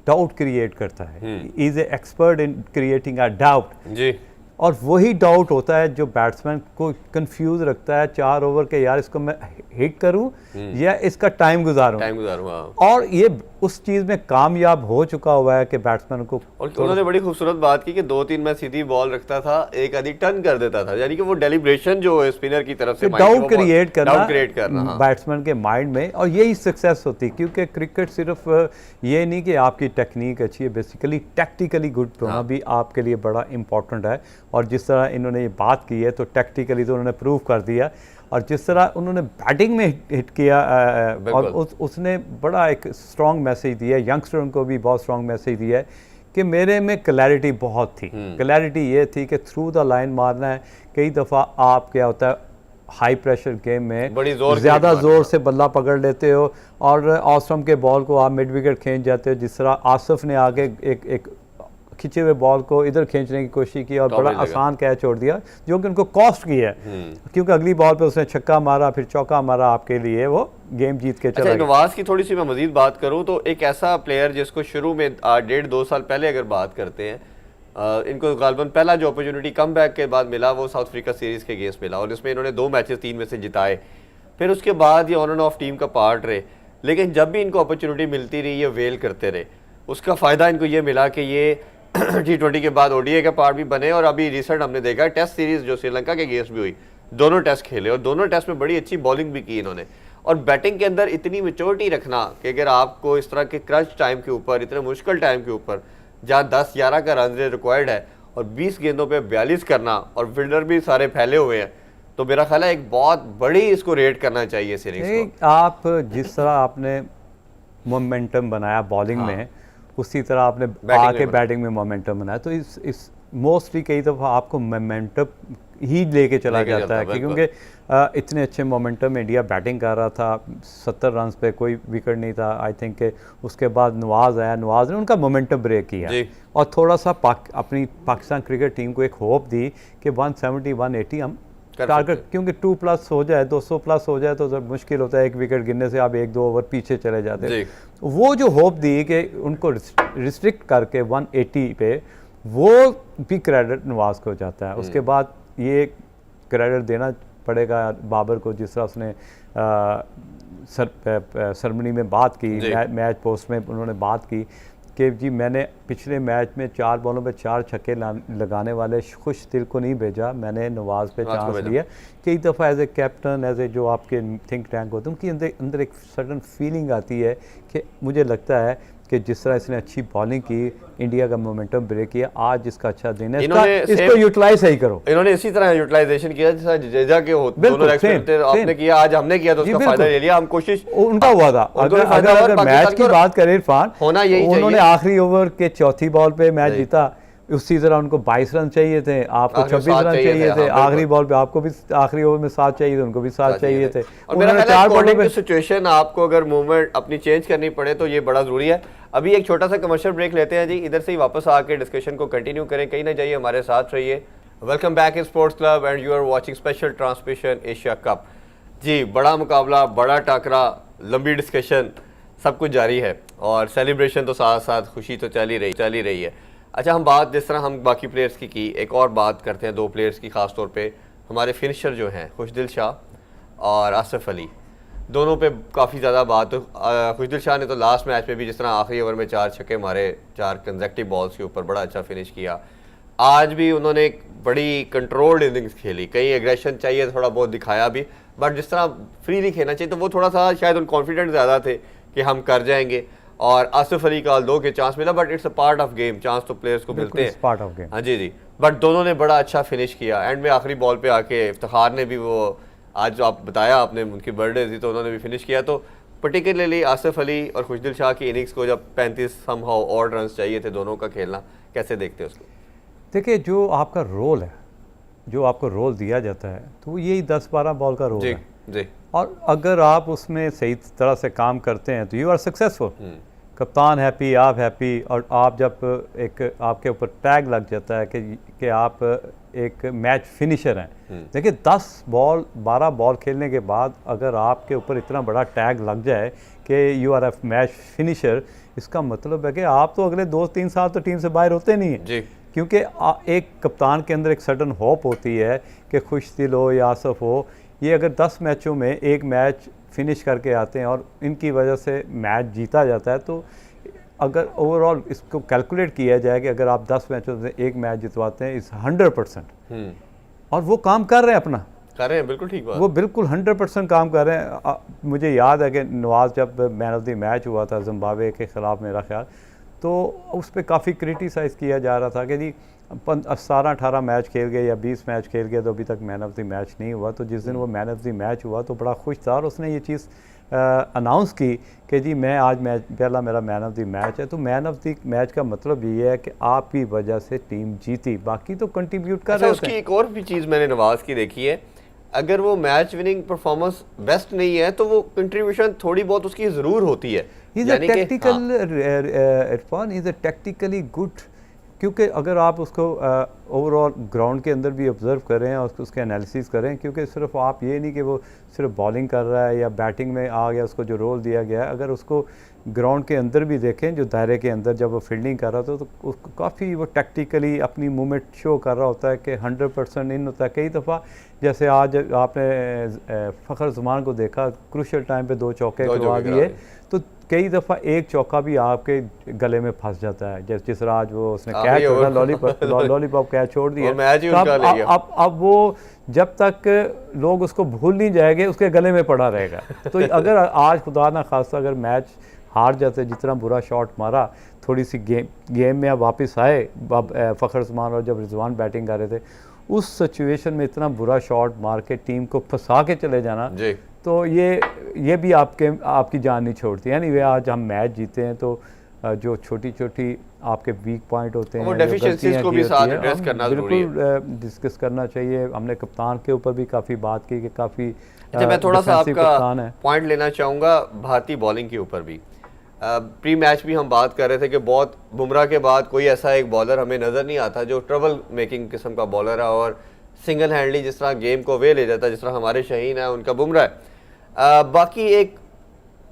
डाउट क्रिएट करता है, is a expert in creating a doubt. जी और वही डाउट होता है जो बैट्समैन को कंफ्यूज रखता है 4 ओवर के, यार इसको मैं हिट करूं या इसका टाइम गुजारूं। हाँ। और ये उस चीज़ में कामयाब हो चुका हुआ है कि बैट्समैन को। और उन्होंने बड़ी खूबसूरत बात की कि 2-3 में सीधी बॉल रखता था, एक आधी टर्न कर देता था, यानी कि वो डेलिब्रेशन जो है स्पिनर की तरफ से डाउट क्रिएट करना हाँ। बैट्समैन के माइंड में, और यही सक्सेस होती है। क्योंकि क्रिकेट सिर्फ ये नहीं कि आपकी टेक्निक अच्छी है, बेसिकली टैक्टिकली गुड होना भी आपके लिए बड़ा इंपॉर्टेंट है। और जिस तरह इन्होंने ये बात की है तो टैक्टिकली तो उन्होंने प्रूव कर दिया, और जिस तरह उन्होंने बैटिंग में हिट किया और उसने बड़ा एक स्ट्रॉन्ग मैसेज दिया, यंगस्टरों को भी बहुत स्ट्रॉन्ग मैसेज दिया है कि मेरे में क्लैरिटी बहुत थी। क्लैरिटी ये थी कि थ्रू द लाइन मारना है। कई दफ़ा आप क्या होता है हाई प्रेशर गेम में ज़्यादा ज़ोर से बल्ला पकड़ लेते हो और ऑसम के बॉल को आप मिड विकेट खींच जाते हो, जिस तरह आसिफ ने आगे एक खिंचे हुए बॉल को इधर खींचने की कोशिश की और बड़ा आसान कैच छोड़ दिया जो कि उनको कॉस्ट की है, क्योंकि अगली बॉल पे उसने छक्का मारा, फिर चौका मारा, आपके लिए वो गेम जीत के चला गया। नवाज की थोड़ी सी मैं मजीद बात करूं तो एक ऐसा प्लेयर जिसको शुरू में 1.5-2 साल पहले अगर बात करते हैं, इनको गालबन पहला जो अपॉर्चुनिटी कम बैक के बाद मिला वो साउथ अफ्रीका सीरीज़ के अगेंस्ट मिला, और इसमें इन्होंने 2 मैचेस 3 में से जिताए। फिर उसके बाद ये ऑन एंड ऑफ टीम का पार्ट रहे, लेकिन जब भी इनको अपॉर्चुनिटी मिलती रही ये वेल करते रहे। उसका फ़ायदा इनको ये मिला कि ये T20 के बाद ODI का पार्ट भी बने, और अभी रिसेंट हमने देखा है टेस्ट सीरीज़ जो श्रीलंका के अगेंस्ट भी हुई, दोनों टेस्ट खेले और दोनों टेस्ट में बड़ी अच्छी बॉलिंग भी की इन्होंने। और बैटिंग के अंदर इतनी मैच्योरिटी रखना कि अगर आपको इस तरह के क्रच टाइम के ऊपर, इतने मुश्किल टाइम के ऊपर जहाँ 10-11 का रन रेट रिक्वायर्ड है और 20 गेंदों पे 42 करना, और फील्डर भी सारे फैले हुए हैं, तो मेरा ख्याल है एक बहुत बड़ी इसको रेट करना चाहिए सीरीज को। आप जिस तरह आपने मोमेंटम बनाया बॉलिंग में, उसी तरह आपने आके बैटिंग में मोमेंटम बनाया, तो इस मोस्टली कई दफ़ा आपको मोमेंटम ही लेके चला जाता है, क्योंकि इतने अच्छे मोमेंटम में इंडिया बैटिंग कर रहा था, 70 रन पे कोई विकेट नहीं था आई थिंक के। उसके बाद नवाज आया, नवाज ने उनका मोमेंटम ब्रेक किया और थोड़ा सा अपनी पाकिस्तान क्रिकेट टीम को एक होप दी कि 170-180 हम टारगेट, क्योंकि 2+ हो जाए, 200+ हो जाए तो जब मुश्किल होता है, एक विकेट गिरने से आप 1-2 ओवर पीछे चले जाते हैं। वो जो होप दी कि उनको रिस्ट्रिक्ट करके 180 पे, वो भी क्रेडिट नवाज को जाता है। उसके बाद ये क्रेडिट देना पड़ेगा बाबर को, जिस तरह उसने सरमनी में बात की, मैच पोस्ट में उन्होंने बात की कि जी मैंने पिछले मैच में 4 बॉलों पे 4 छक्के लगाने वाले खुश दिल को नहीं भेजा, मैंने नवाज पे चांस लिया। कई दफ़ा as a captain, as a जो आपके थिंक टैंक होते हैं, उनकी अंदर एक सडन फीलिंग आती है कि मुझे लगता है कि जिस तरह इसने अच्छी बॉलिंग की, इंडिया का मोमेंटम ब्रेक किया, आज इसका अच्छा दिन है, इसको यूटिलाइज सही करो। इन्होंने इसी तरह यूटिलाइजेशन किया जैसा जडेजा के दोनों एक्सपेक्ट आपने किया, आज हमने किया, तो उसका फायदा ले लिया। हम कोशिश उनका हुआ था। अगर मैच की बात करें इरफान, होना यही चाहिए। उन्होंने आखिरी ओवर के चौथी बॉल पे मैच जीता, उसी तरह उनको 22 रन चाहिए थे, आपको 26 रन चाहिए थे, आखिरी बॉल पे आपको भी आखिरी ओवर में 7 चाहिए थे, उनको भी 7 चाहिए थे। और मेरा ख्याल है अकॉर्डिंग टू सिचुएशन आपको अगर मूवमेंट अपनी चेंज करनी पड़े तो ये बड़ा जरूरी है। अभी एक छोटा सा कमर्शियल ब्रेक लेते हैं जी, इधर से ही वापस आके डिस्कशन को कंटिन्यू करें, कहीं ना जाइए, हमारे साथ रहिए। Welcome back in sports club and you are watching special transmission Asia cup. जी, बड़ा मुकाबला, बड़ा टाकरा, लंबी डिस्कशन, सब कुछ जारी है और सेलिब्रेशन तो साथ साथ खुशी तो चल ही रही है। अच्छा, हम बात जिस तरह हम बाकी प्लेयर्स की एक और बात करते हैं 2 प्लेयर्स की, ख़ास तौर पे हमारे फिनिशर जो हैं खुशदिल शाह और आसिफ अली, दोनों पे काफ़ी ज़्यादा बात। खुशदिल शाह ने तो लास्ट मैच में भी जिस तरह आखिरी ओवर में 4 छक्के मारे 4 कंसेक्टिव बॉल्स के ऊपर, बड़ा अच्छा फिनिश किया। आज भी उन्होंने एक बड़ी कंट्रोल्ड इनिंग्स खेली, कहीं एग्रेशन चाहिए थोड़ा बहुत दिखाया भी, बट जिस तरह फ्रीली खेलना चाहिए तो वो थोड़ा सा शायद उन कॉन्फिडेंट ज़्यादा थे कि हम कर जाएंगे। और आसिफ अली का 2 के चांस मिला, but it's a part of game, chance तो प्लेयर्स को मिलते हैं, पार्ट ऑफ गेम। हाँ जी, बट दोनों ने बड़ा अच्छा फिनिश किया। एंड में आखिरी बॉल पे आके इफ्तिखार ने भी, वो आज जो आप बताया आपने उनकी बर्थडे थी, तो उन्होंने भी फिनिश किया। तो पर्टिकुलरली आसिफ अली और खुशदिल शाह की इनिंग्स को जब 35 समहाउ और रन चाहिए थे दोनों का खेलना, कैसे देखते हैं उसको? देखिए, जो आपका रोल है, जो आपको रोल दिया जाता है, तो यही 10-12 बॉल का रोल है जी। और अगर आप उसमें सही तरह से काम करते हैं तो यू आर सक्सेसफुल। कप्तान हैप्पी, आप हैप्पी, और आप जब एक आपके ऊपर टैग लग जाता है कि आप एक मैच फिनिशर हैं। देखिए, 10-12 बॉल खेलने के बाद अगर आपके ऊपर इतना बड़ा टैग लग जाए कि you are a match finisher, इसका मतलब है कि आप तो अगले 2-3 साल तो टीम से बाहर होते नहीं हैं। क्योंकि एक कप्तान के अंदर एक सडन होप होती है कि खुश दिल हो या आसफ हो, ये अगर 10 मैचों में एक मैच फिनिश करके आते हैं और इनकी वजह से मैच जीता जाता है, तो अगर ओवरऑल इसको कैलकुलेट किया जाए कि अगर आप 10 मैचों से एक मैच जितवाते हैं इस 100%, और वो काम कर रहे हैं अपना, कर रहे हैं, बिल्कुल ठीक बात, वो बिल्कुल 100% काम कर रहे हैं। मुझे याद है कि नवाज जब मैन ऑफ द मैच हुआ था जिम्बाब्वे के ख़िलाफ़ मेरा ख्याल, तो उस पर काफ़ी क्रिटिसाइज़ किया जा रहा था कि जी 17-18 मैच खेल गए या 20 मैच खेल गए तो अभी तक मैन ऑफ द मैच नहीं हुआ। तो जिस दिन वो मैन ऑफ द मैच हुआ तो बड़ा खुश था और उसने ये चीज़ अनाउंस की कि जी मैं आज मैच पहला मेरा मैन ऑफ द मैच है। तो मैन ऑफ द मैच का मतलब ये है कि आपकी वजह से टीम जीती, बाकी तो कंट्रीब्यूट कर रहे होते हैं। उसकी एक और भी चीज़ मैंने नवाज की देखी है, अगर वो मैच विनिंग परफॉर्मेंस बेस्ट नहीं है तो वो कंट्रीब्यूशन थोड़ी बहुत उसकी ज़रूर होती है। Tactical Irfan is a tactically good, क्योंकि अगर आप उसको ओवरऑल ग्राउंड के अंदर भी ऑब्ज़र्व करें और उसके एनालिसिस करें, क्योंकि सिर्फ आप ये नहीं कि वो सिर्फ बॉलिंग कर रहा है या बैटिंग में आ गया, उसको जो रोल दिया गया है, अगर उसको ग्राउंड के अंदर भी देखें, जो दायरे के अंदर जब वो फील्डिंग कर रहा था तो उसको काफ़ी वो टैक्टिकली अपनी मूवमेंट शो कर रहा होता है कि 100% इन होता है। कई दफ़ा जैसे आज आपने फ़खर ज़मान को देखा, क्रूशल टाइम पे 2 चौके करवा दिए, तो कई दफ़ा एक चौका भी आपके गले में फंस जाता है। जैसे जिस तरह आज वो उसने कैच छोड़ा, लॉलीपॉप कैच छोड़ दिया, अब वो जब तक लोग उसको भूल नहीं जाएंगे उसके गले में पड़ा रहेगा। तो अगर आज खुदा ना खास्ता अगर मैच हार जाते, जितना बुरा शॉट मारा, थोड़ी सी गेम में अब वापस आए फ़खर ज़मान और जब रिजवान बैटिंग कर रहे थे, उस सिचुएशन में इतना बुरा शॉट मार के टीम को फंसा के चले जाना जी, तो ये भी आपकी जान नहीं छोड़ती। यानी वे आज हम मैच जीते हैं तो जो छोटी छोटी आपके वीक पॉइंट होते हैं, वो डेफिशिएंसीज को भी साथ एड्रेस करना जरूरी है, बिल्कुल डिस्कस करना चाहिए। हमने कप्तान के ऊपर भी काफ़ी बात की कि काफ़ी मैं थोड़ा सा आपका पॉइंट लेना चाहूँगा भारतीय बॉलिंग के ऊपर भी। प्री मैच भी हम बात कर रहे थे कि बहुत बुमराह के बाद कोई ऐसा एक बॉलर हमें नज़र नहीं आता जो ट्रबल मेकिंग किस्म का बॉलर है और सिंगल हैंडली जिस तरह गेम को वे ले जाता है, जिस तरह हमारे शहीन है उनका बुमराह है। बाकी एक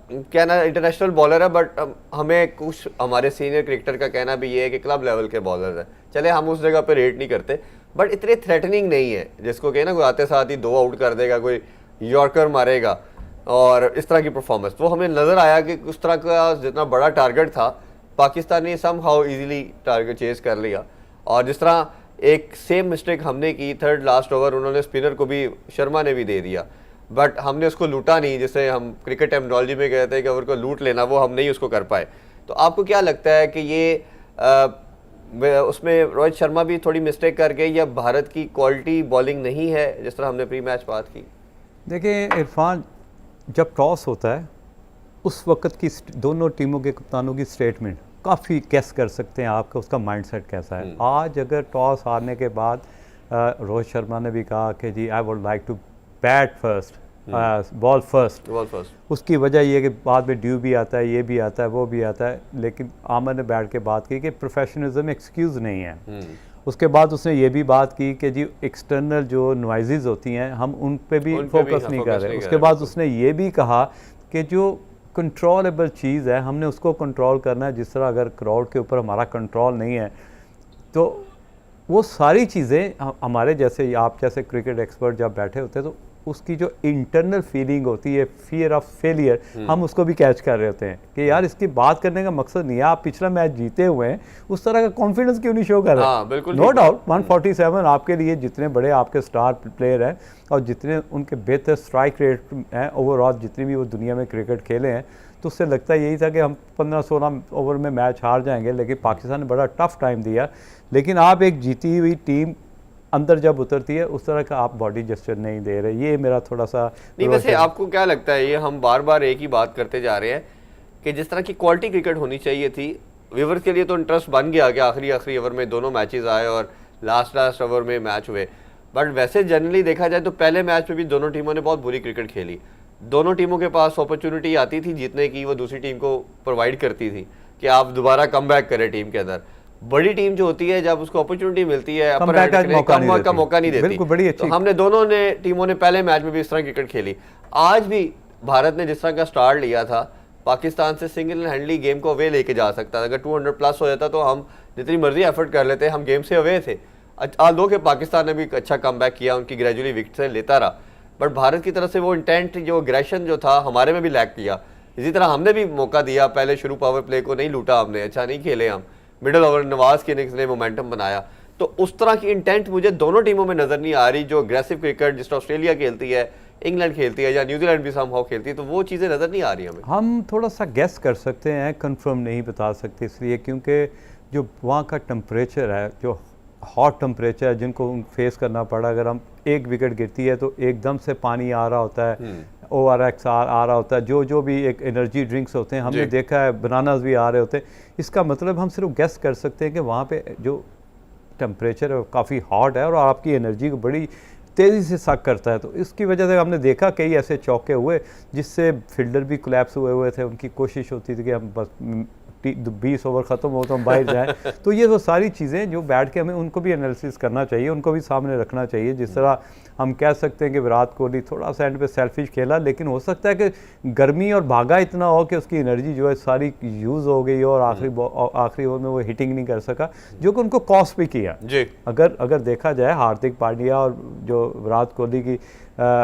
कहना इंटरनेशनल बॉलर है, बट हमें कुछ हमारे सीनियर क्रिकेटर का कहना भी ये है कि क्लब लेवल के बॉलर है। चले हम उस जगह पे रेट नहीं करते, बट इतने थ्रेटनिंग नहीं है जिसको कहना कोई आते साथ ही 2 आउट कर देगा, कोई यॉर्कर मारेगा और इस तरह की परफॉर्मेंस। वो हमें नज़र आया कि उस तरह का जितना बड़ा टारगेट था पाकिस्तान ने somehow easily target chase कर लिया। और जिस तरह एक सेम मिस्टेक हमने की, 3rd लास्ट ओवर उन्होंने स्पिनर को भी, शर्मा ने भी दे दिया, बट हमने उसको लूटा नहीं, जिसे हम क्रिकेट टर्मिनोलॉजी में कहते हैं कि ओवर को लूट लेना, वो हम नहीं उसको कर पाए। तो आपको क्या लगता है कि ये उसमें रोहित शर्मा भी थोड़ी मिस्टेक कर गए या भारत की क्वालिटी बॉलिंग नहीं है जिस तरह हमने प्री मैच बात की? देखिए इरफान, जब टॉस होता है उस वक्त की दोनों टीमों के कप्तानों की स्टेटमेंट काफ़ी कैस कर सकते हैं आपका उसका माइंडसेट कैसा है। आज अगर टॉस हारने के बाद रोहित शर्मा ने भी कहा कि जी I would like to bat first, ball first, उसकी वजह ये कि बाद में ड्यू भी आता है, ये भी आता है, वो भी आता है, लेकिन आमिर ने बैठ के बात की कि प्रोफेशनलिज्म एक्सक्यूज़ नहीं है। उसके बाद उसने ये भी बात की कि जी एक्सटर्नल जो नॉइज़ होती हैं हम उन पे भी फोकस नहीं कर रहे। उसके बाद उसने ये भी कहा कि जो कंट्रोलेबल चीज़ है हमने उसको कंट्रोल करना है। जिस तरह अगर क्राउड के ऊपर हमारा कंट्रोल नहीं है तो वो सारी चीज़ें हमारे जैसे आप जैसे क्रिकेट एक्सपर्ट जब बैठे होते हैं तो उसकी जो इंटरनल फीलिंग होती है, फियर ऑफ फेलियर, हम उसको भी कैच कर रहे होते हैं कि यार इसकी बात करने का मकसद नहीं है आप पिछला मैच जीते हुए हैं, उस तरह का कॉन्फिडेंस क्यों नहीं शो कर रहे हैं। नो डाउट 147 आपके लिए जितने बड़े आपके स्टार प्लेयर हैं और जितने उनके बेहतर स्ट्राइक रेट हैं ओवरऑल, जितनी भी वो दुनिया में क्रिकेट खेले हैं, तो उससे लगता यही था कि हम 15-16 ओवर में मैच हार जाएंगे, लेकिन पाकिस्तान ने बड़ा टफ टाइम दिया। लेकिन आप एक जीती हुई टीम अंदर जब उतरती है उस तरह का आप बॉडी जेस्चर नहीं दे रहे, ये मेरा थोड़ा सा नहीं। वैसे आपको क्या लगता है, ये हम बार बार एक ही बात करते जा रहे हैं कि जिस तरह की क्वालिटी क्रिकेट होनी चाहिए थी, व्यूअर्स के लिए तो इंटरेस्ट बन गया कि आखिरी ओवर में दोनों मैचेस आए और लास्ट ओवर में मैच हुए, बट वैसे जनरली देखा जाए तो पहले मैच में भी दोनों टीमों ने बहुत बुरी क्रिकेट खेली। दोनों टीमों के पास अपॉर्चुनिटी आती थी जीतने की, वो दूसरी टीम को प्रोवाइड करती थी कि आप दोबारा कम बैक करें टीम के अंदर। बड़ी टीम जो होती है जब उसको अपॉर्चुनिटी मिलती है अपर हैंड का मौका नहीं देती। बड़ी अच्छी तो हमने दोनों टीमों ने पहले मैच में भी इस तरह क्रिकेट खेली। आज भी भारत ने जिस तरह का स्टार्ट लिया था पाकिस्तान से सिंगल हैंडली गेम को अवे लेके जा सकता था। अगर 200 प्लस हो जाता तो हम जितनी मर्जी एफर्ट कर लेते, हम गेम से अवे थे। दो कि पाकिस्तान ने भी एक अच्छा कमबैक किया, उनकी ग्रेजुअली विकेट लेता रहा, बट भारत की तरफ से वो इंटेंट, जो एग्रेशन जो था, हमारे में भी लैक किया। इसी तरह हमने भी मौका दिया, पहले शुरू पावर प्ले को नहीं लूटा हमने, अच्छा नहीं खेले हम, मिडिल ओवर नवाज के ने मोमेंटम बनाया। तो उस तरह की इंटेंट मुझे दोनों टीमों में नज़र नहीं आ रही, जो अग्रेसिव क्रिकेट जिस तरह ऑस्ट्रेलिया खेलती है, इंग्लैंड खेलती है, या न्यूजीलैंड भी समहाउ खेलती है, तो वो चीज़ें नज़र नहीं आ रही हमें। हम थोड़ा सा गेस कर सकते हैं, कंफर्म नहीं बता सकते, इसलिए क्योंकि जो वहाँ का टेम्परेचर है, जो हॉट टेम्परेचर है जिनको फेस करना पड़ा, अगर हम एक विकेट गिरती है तो एकदम से पानी आ रहा होता है, ORX आ रहा होता है, जो भी एक एनर्जी ड्रिंक्स होते हैं, हमने देखा है बनानास भी आ रहे होते हैं। इसका मतलब हम सिर्फ गेस कर सकते हैं कि वहाँ पे जो टेम्परेचर है काफ़ी हॉट है और आपकी एनर्जी को बड़ी तेज़ी से सक करता है। तो इसकी वजह से हमने देखा कई ऐसे चौके हुए जिससे फील्डर भी कोलैप्स हुए थे, उनकी कोशिश होती थी कि हम बस 20 ओवर ख़त्म हो तो हम बाहर जाएं। तो ये वो सारी चीज़ें जो बैठ के हमें उनको भी एनालिसिस करना चाहिए, उनको भी सामने रखना चाहिए। जिस तरह हम कह सकते हैं कि विराट कोहली थोड़ा सा एंड पे सेल्फिश खेला, लेकिन हो सकता है कि गर्मी और भागा इतना हो कि उसकी एनर्जी जो है सारी यूज़ हो गई और आखिरी ओवर में वो हिटिंग नहीं कर सका, जो कि उनको कॉस्ट भी किया जी। अगर देखा जाए हार्दिक पांड्या और जो विराट कोहली की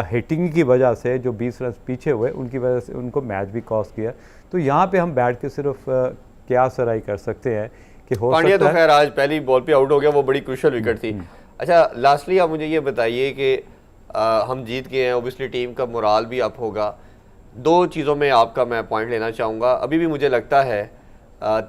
हिटिंग की वजह से जो 20 रन पीछे हुए, उनकी वजह से उनको मैच भी कॉस्ट किया। तो यहाँ पे हम बैठ के सिर्फ क्या सराई कर सकते हैं कि हो पांड्या सकता तो खैर आज पहली बॉल पे आउट हो गया, वो बड़ी क्रूशियल विकेट थी। अच्छा, लास्टली आप मुझे ये बताइए कि हम जीत गए हैं, ओबियसली टीम का मोराल भी अप होगा। दो चीज़ों में आपका मैं पॉइंट लेना चाहूँगा। अभी भी मुझे लगता है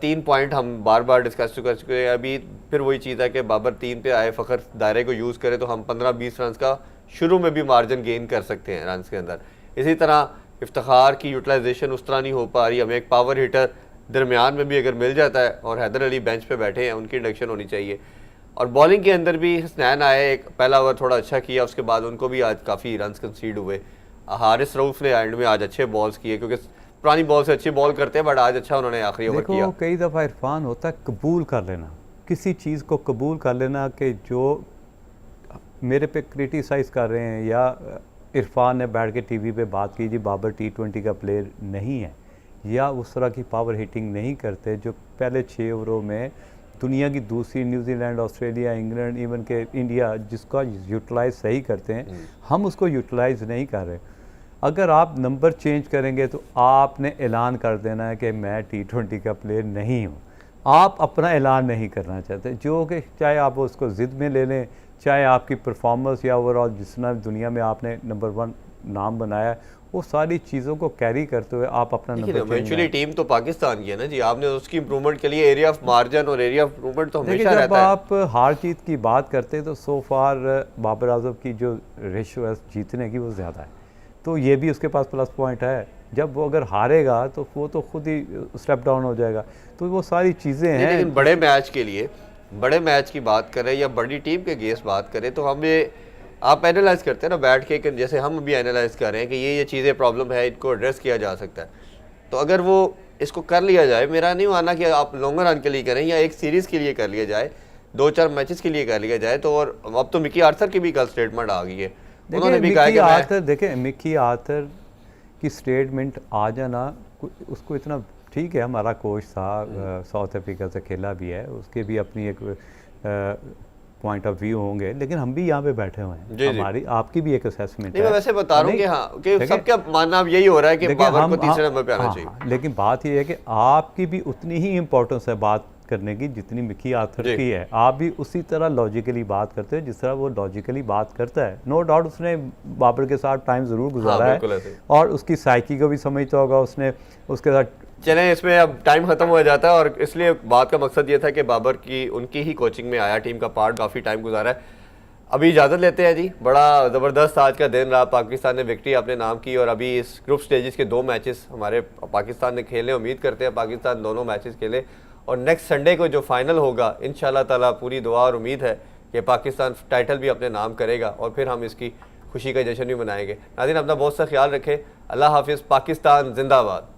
3 पॉइंट हम बार बार डिस्कस कर चुके हैं, अभी फिर वही चीज़ है कि बाबर 3 पे आए, फ़खर दायरे को यूज़ करे तो हम 15-20 रन का शुरू में भी मार्जिन गेन कर सकते हैं रन के अंदर। इसी तरह इफ्तिखार की यूटिलाइजेशन उस तरह नहीं हो पा रही, हमें एक पावर हिटर दरमियान में भी अगर मिल जाता है, और हैदर अली बेंच पे बैठे हैं, उनकी इंडक्शन होनी चाहिए। और बॉलिंग के अंदर भी हसनैन आए, एक पहला ओवर थोड़ा अच्छा किया, उसके बाद उनको भी आज काफ़ी रन कंसीड हुए। हारिस रऊफ ने एंड में आज अच्छे बॉल्स किए, क्योंकि पुरानी बॉल से अच्छी बॉल करते हैं, बट आज अच्छा उन्होंने आखिरी ओवर किया। कई दफ़ा इरफान होता है कबूल कर लेना, किसी चीज़ को कबूल कर लेना कि जो मेरे पे क्रिटिसाइज़ कर रहे हैं, या इरफान ने बैठ के टीवी पे बात की जी बाबर T20 का प्लेयर नहीं है, या उस तरह की पावर हिटिंग नहीं करते जो पहले 6 ओवरों में दुनिया की दूसरी न्यूजीलैंड, ऑस्ट्रेलिया, इंग्लैंड, इवन के इंडिया जिसका यूटिलाइज सही करते हैं, हम उसको यूटिलाइज नहीं कर रहे। अगर आप नंबर चेंज करेंगे तो आपने ऐलान कर देना है कि मैं T20 का प्लेयर नहीं हूँ। आप अपना ऐलान नहीं करना चाहते, जो कि चाहे आप उसको ज़िद में ले लें, चाहे आपकी परफॉर्मेंस या ओवरऑल जितना दुनिया में आपने नंबर 1 नाम बनाया, वो सारी चीज़ों को कैरी करते हुए आप अपना नंबर एक्चुअली टीम तो पाकिस्तान की है ना जी, आपने उसकी इंप्रूवमेंट के लिए एरिया ऑफ मार्जिन और एरिया ऑफ इंप्रूवमेंट तो हमेशा रहता है। जब आप हार जीत की बात करते हैं तो सो फार बाबर आजम की जो रेशो है जीतने की वो ज़्यादा है, तो ये भी उसके पास प्लस पॉइंट है। जब वो अगर हारेगा तो वो तो खुद ही स्टेप डाउन हो जाएगा। तो वो सारी चीज़ें हैं। लेकिन बड़े मैच के लिए, बड़े मैच की बात करें या बड़ी टीम के अगेंस्ट बात करें, तो हमें आप एनालाइज करते हैं ना बैठ के, जैसे हम अभी एनालाइज कर रहे हैं कि ये चीज़ें प्रॉब्लम है, इनको एड्रेस किया जा सकता है। तो अगर वो इसको कर लिया जाए, मेरा नहीं मानना कि आप लॉन्गर रन के लिए करें या एक सीरीज़ के लिए कर लिया जाए, 2-4 मैचेस के लिए कर लिया जाए, तो और अब तो मिकी आर्थर की भी कल स्टेटमेंट आ गई है, उन्होंने भी कहा कि देखें मिकी आर्थर की स्टेटमेंट आ जाना, उसको इतना ठीक है, हमारा कोच था, साउथ अफ्रीका से खेला भी है, उसके भी अपनी एक पॉइंट ऑफ व्यू होंगे, लेकिन हम भी यहाँ पे बैठे हुए हैं, हमारी आपकी भी एक असेसमेंट है। मैं वैसे बता रहा हूँ कि हाँ, कि सबका मानना अब यही हो रहा है कि बाबर को तीसरे नंबर पे आना चाहिए। लेकिन बात ये है कि आपकी भी उतनी ही इम्पोर्टेंस है बात करने की जितनी मिकी आर्थर की है। आप भी उसी तरह लॉजिकली बात करते हैं जिस तरह वो लॉजिकली बात करता है। नो डाउट उसने बाबर के साथ टाइम ज़रूर गुजारा है और उसकी साइकी को भी समझता होगा उसने, उसके साथ चलें। इसमें अब टाइम ख़त्म हो जाता है और इसलिए बात का मकसद ये था कि बाबर की उनकी ही कोचिंग में आया, टीम का पार्ट, काफ़ी टाइम गुजारा है। अभी इजाज़त लेते हैं जी, बड़ा ज़बरदस्त आज का दिन रहा, पाकिस्तान ने विक्ट्री अपने नाम की और अभी इस ग्रुप स्टेजेस के 2 मैचेस हमारे पाकिस्तान ने खेले। उम्मीद करते हैं पाकिस्तान दोनों मैचेस खेले और नेक्स्ट संडे को जो फाइनल होगा इंशाल्लाह ताला पूरी दुआ और उम्मीद है कि पाकिस्तान टाइटल भी अपने नाम करेगा और फिर हम इसकी खुशी का जश्न भी मनाएंगे। नाज़रीन, अपना बहुत सा ख्याल रखें। अल्लाह हाफिज़। पाकिस्तान जिंदाबाद।